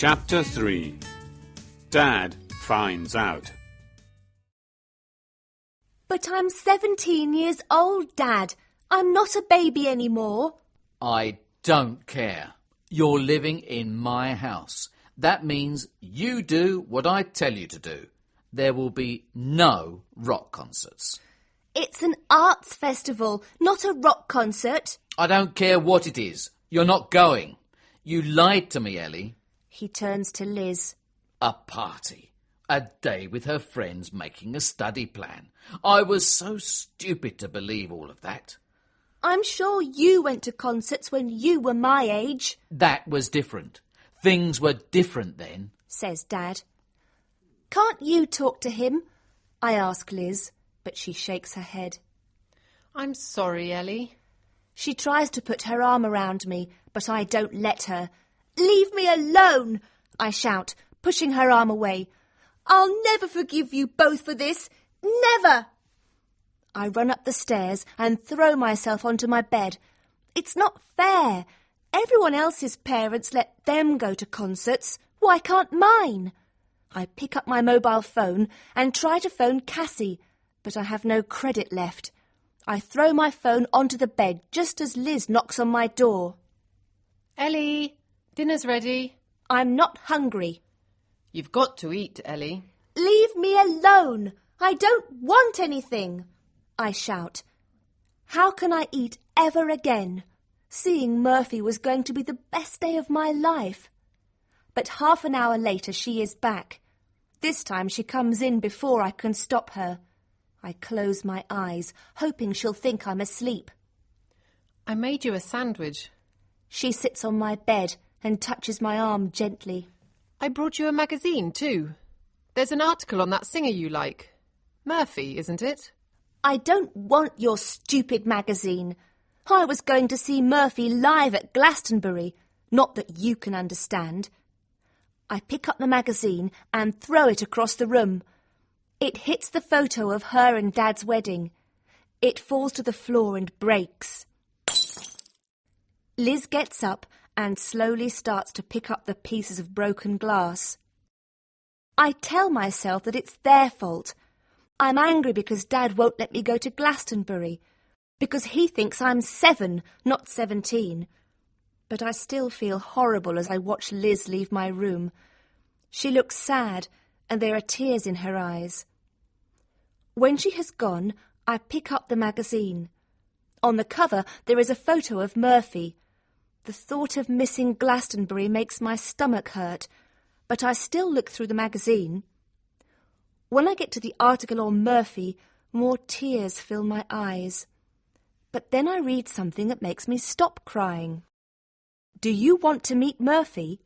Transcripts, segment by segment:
Chapter 3. Dad finds out. But I'm 17 years old, Dad. I'm not a baby anymore. I don't care. You're living in my house. That means you do what I tell you to do. There will be no rock concerts. It's an arts festival, not a rock concert. I don't care what it is. You're not going. You lied to me, Ellie. He turns to Liz. A party. A day with her friends making a study plan. I was so stupid to believe all of that. I'm sure you went to concerts when you were my age. That was different. Things were different then, says Dad. Can't you talk to him? I ask Liz, but she shakes her head. I'm sorry, Ellie. She tries to put her arm around me, but I don't let her. Leave me alone, I shout, pushing her arm away. I'll never forgive you both for this. Never! I run up the stairs and throw myself onto my bed. It's not fair. Everyone else's parents let them go to concerts. Why can't mine? I pick up my mobile phone and try to phone Cassie, but I have no credit left. I throw my phone onto the bed just as Liz knocks on my door. Ellie, dinner's ready. I'm not hungry. You've got to eat, Ellie. Leave me alone. I don't want anything, I shout. How can I eat ever again? Seeing Murphy was going to be the best day of my life. But half an hour later she is back. This time she comes in before I can stop her. I close my eyes, hoping she'll think I'm asleep. I made you a sandwich. She sits on my bed and touches my arm gently. I brought you a magazine too. There's an article on that singer you like. Murphy, isn't it? I don't want your stupid magazine. I was going to see Murphy live at Glastonbury. Not that you can understand. I pick up the magazine and throw it across the room. It hits the photo of her and Dad's wedding. It falls to the floor and breaks. Liz gets up and slowly starts to pick up the pieces of broken glass. I tell myself that it's their fault. I'm angry because Dad won't let me go to Glastonbury, because he thinks I'm 7, not 17. But I still feel horrible as I watch Liz leave my room. She looks sad, and there are tears in her eyes. When she has gone, I pick up the magazine. On the cover, there is a photo of Murphy. The thought of missing Glastonbury makes my stomach hurt, but I still look through the magazine. When I get to the article on Murphy, more tears fill my eyes. But then I read something that makes me stop crying. Do you want to meet Murphy?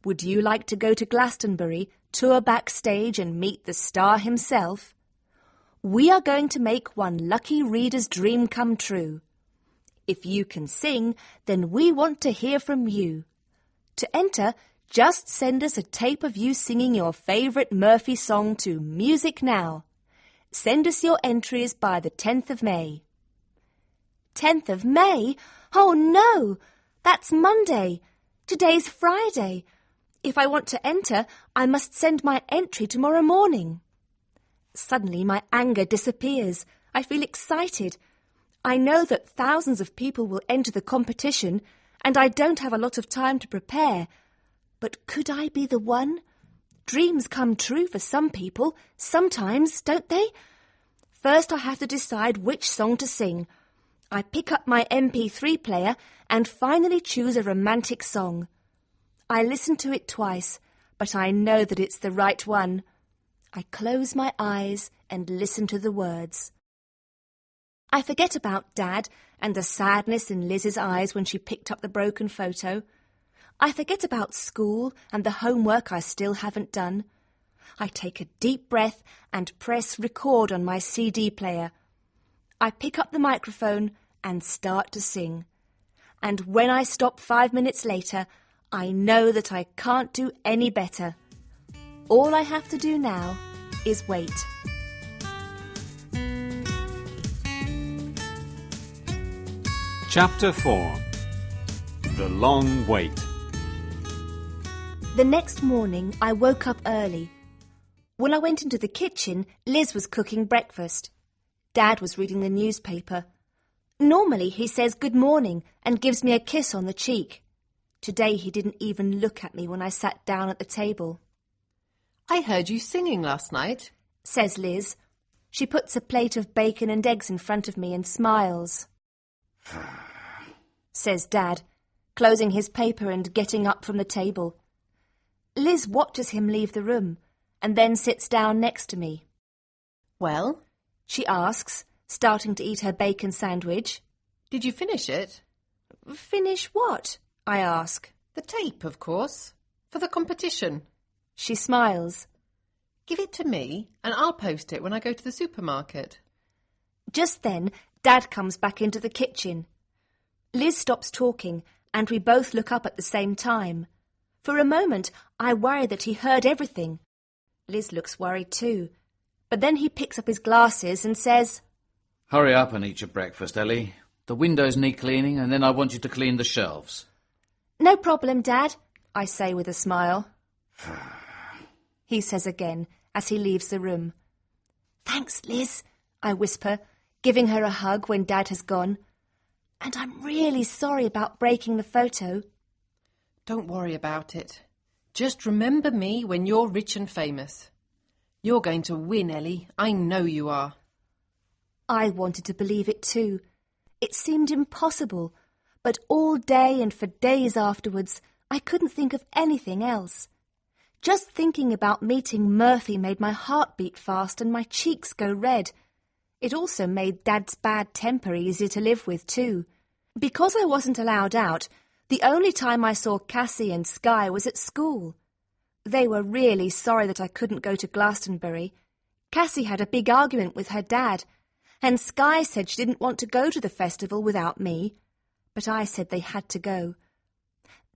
Would you like to go to Glastonbury, tour backstage and meet the star himself? We are going to make one lucky reader's dream come true. If you can sing, then we want to hear from you. To enter, just send us a tape of you singing your favourite Murphy song to Music Now. Send us your entries by the 10th of May. 10th of May? Oh no! That's Monday. Today's Friday. If I want to enter, I must send my entry tomorrow morning. Suddenly my anger disappears. I feel excited. I know that thousands of people will enter the competition, and I don't have a lot of time to prepare. But could I be the one? Dreams come true for some people, sometimes, don't they? First I have to decide which song to sing. I pick up my MP3 player and finally choose a romantic song. I listen to it twice, but I know that it's the right one. I close my eyes and listen to the words. I forget about Dad and the sadness in Liz's eyes when she picked up the broken photo. I forget about school and the homework I still haven't done. I take a deep breath and press record on my CD player. I pick up the microphone and start to sing. And when I stop 5 minutes later, I know that I can't do any better. All I have to do now is wait. Chapter 4. The Long Wait. The next morning, I woke up early. When I went into the kitchen, Liz was cooking breakfast. Dad was reading the newspaper. Normally, he says good morning and gives me a kiss on the cheek. Today, he didn't even look at me when I sat down at the table. I heard you singing last night, Says Liz. She puts a plate of bacon and eggs in front of me and smiles. Says Dad, closing his paper and getting up from the table. Liz watches him leave the room and then sits down next to me. Well, She asks, starting to eat her bacon sandwich. did you finish it? Finish what? I ask. The tape, of course, for the competition. She smiles. Give it to me and I'll post it when I go to the supermarket. Just then, Dad comes back into the kitchen. Liz stops talking and we both look up at the same time. For a moment, I worry that he heard everything. Liz looks worried too. But then he picks up his glasses and says, Hurry up and eat your breakfast, Ellie. The windows need cleaning, and then I want you to clean the shelves. No problem, Dad, I say with a smile. He says again as he leaves the room. Thanks, Liz, I whisper, giving her a hug when Dad has gone. And I'm really sorry about breaking the photo. Don't worry about it. Just remember me when you're rich and famous. You're going to win, Ellie. I know you are. I wanted to believe it too. It seemed impossible, but all day and for days afterwards, I couldn't think of anything else. Just thinking about meeting Murphy made my heart beat fast and my cheeks go red. It also made Dad's bad temper easier to live with too. Because I wasn't allowed out, the only time I saw Cassie and Skye was at school. They were really sorry that I couldn't go to Glastonbury. Cassie had a big argument with her dad, and Skye said she didn't want to go to the festival without me. But I said they had to go.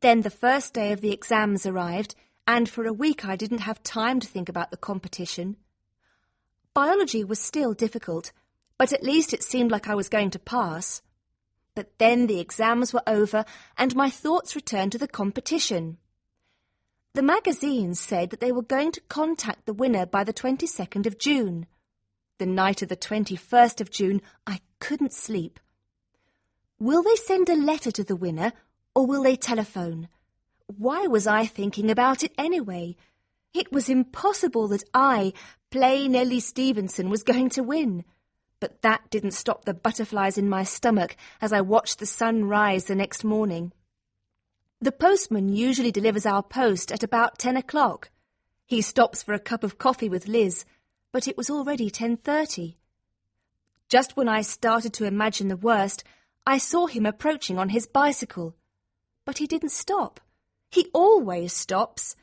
Then the first day of the exams arrived, and for a week I didn't have time to think about the competition. Biology was still difficult, but at least it seemed like I was going to pass. But then the exams were over, and my thoughts returned to the competition. The magazines said that they were going to contact the winner by the 22nd of June. The night of the 21st of June, I couldn't sleep. Will they send a letter to the winner, or will they telephone? Why was I thinking about it anyway? It was impossible that I, plain Ellie Stevenson, was going to win. But that didn't stop the butterflies in my stomach as I watched the sun rise the next morning. The postman usually delivers our post at about 10 o'clock. He stops for a cup of coffee with Liz, but it was already 10:30. Just when I started to imagine the worst, I saw him approaching on his bicycle. But he didn't stop. He always stops.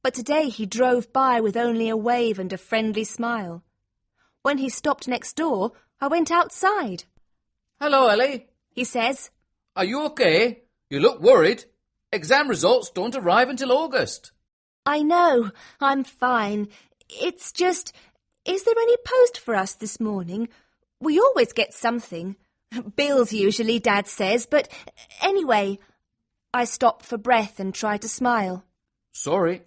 But today he drove by with only a wave and a friendly smile. When he stopped next door, I went outside. Hello, Ellie. He says, Are you okay? You look worried. Exam results don't arrive until August. I know, I'm fine. It's just, is there any post for us this morning? We always get something. Bills usually, Dad says, but anyway, I stop for breath and try to smile. Sorry.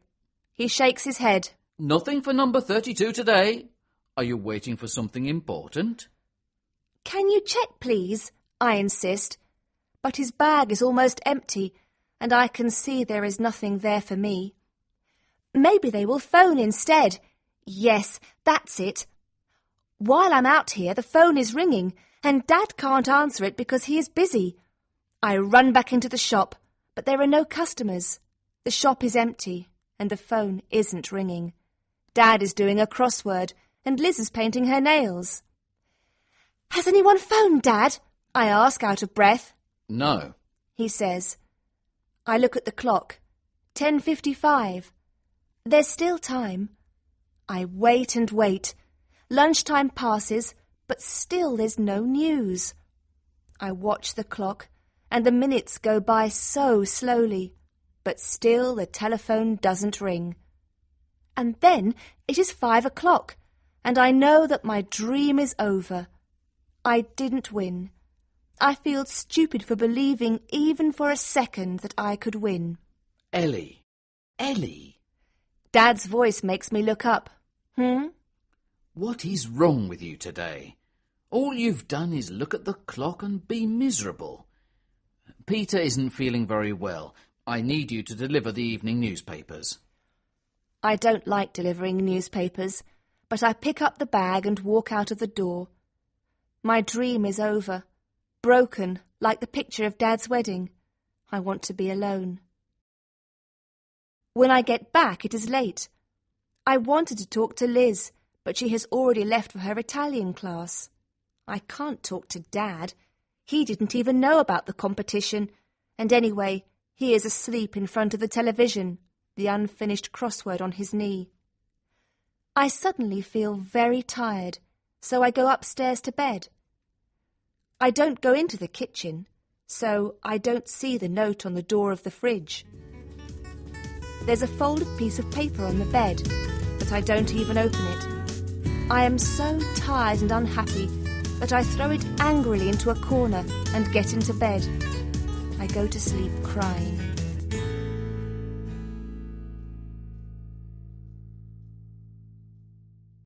He shakes his head. Nothing for number 32 today. Are you waiting for something important? Can you check, please? I insist. But his bag is almost empty, and I can see there is nothing there for me. Maybe they will phone instead. Yes, that's it. While I'm out here, the phone is ringing, and Dad can't answer it because he is busy. I run back into the shop, but there are no customers. The shop is empty, and the phone isn't ringing. Dad is doing a crossword, and Liz is painting her nails. Has anyone phoned, Dad? I ask out of breath. No. He says. I look at the clock. 10:55. There's still time. I wait and wait. Lunchtime passes, but still there's no news. I watch the clock, and the minutes go by so slowly, but still the telephone doesn't ring. And then it is 5 o'clock, and I know that my dream is over. I didn't win. I feel stupid for believing even for a second that I could win. Ellie. Ellie, Dad's voice makes me look up. what is wrong with you today? All you've done is look at the clock and be miserable. Peter isn't feeling very well. I need you to deliver the evening newspapers. I don't like delivering newspapers, but I pick up the bag and walk out of the door. My dream is over, broken like the picture of Dad's wedding. I want to be alone. When I get back, it is late. I wanted to talk to Liz, but she has already left for her Italian class. I can't talk to Dad. He didn't even know about the competition, and anyway, he is asleep in front of the television, the unfinished crossword on his knee. I suddenly feel very tired, so I go upstairs to bed. I don't go into the kitchen, so I don't see the note on the door of the fridge. There's a folded piece of paper on the bed, but I don't even open it. I am so tired and unhappy that I throw it angrily into a corner and get into bed. I go to sleep crying.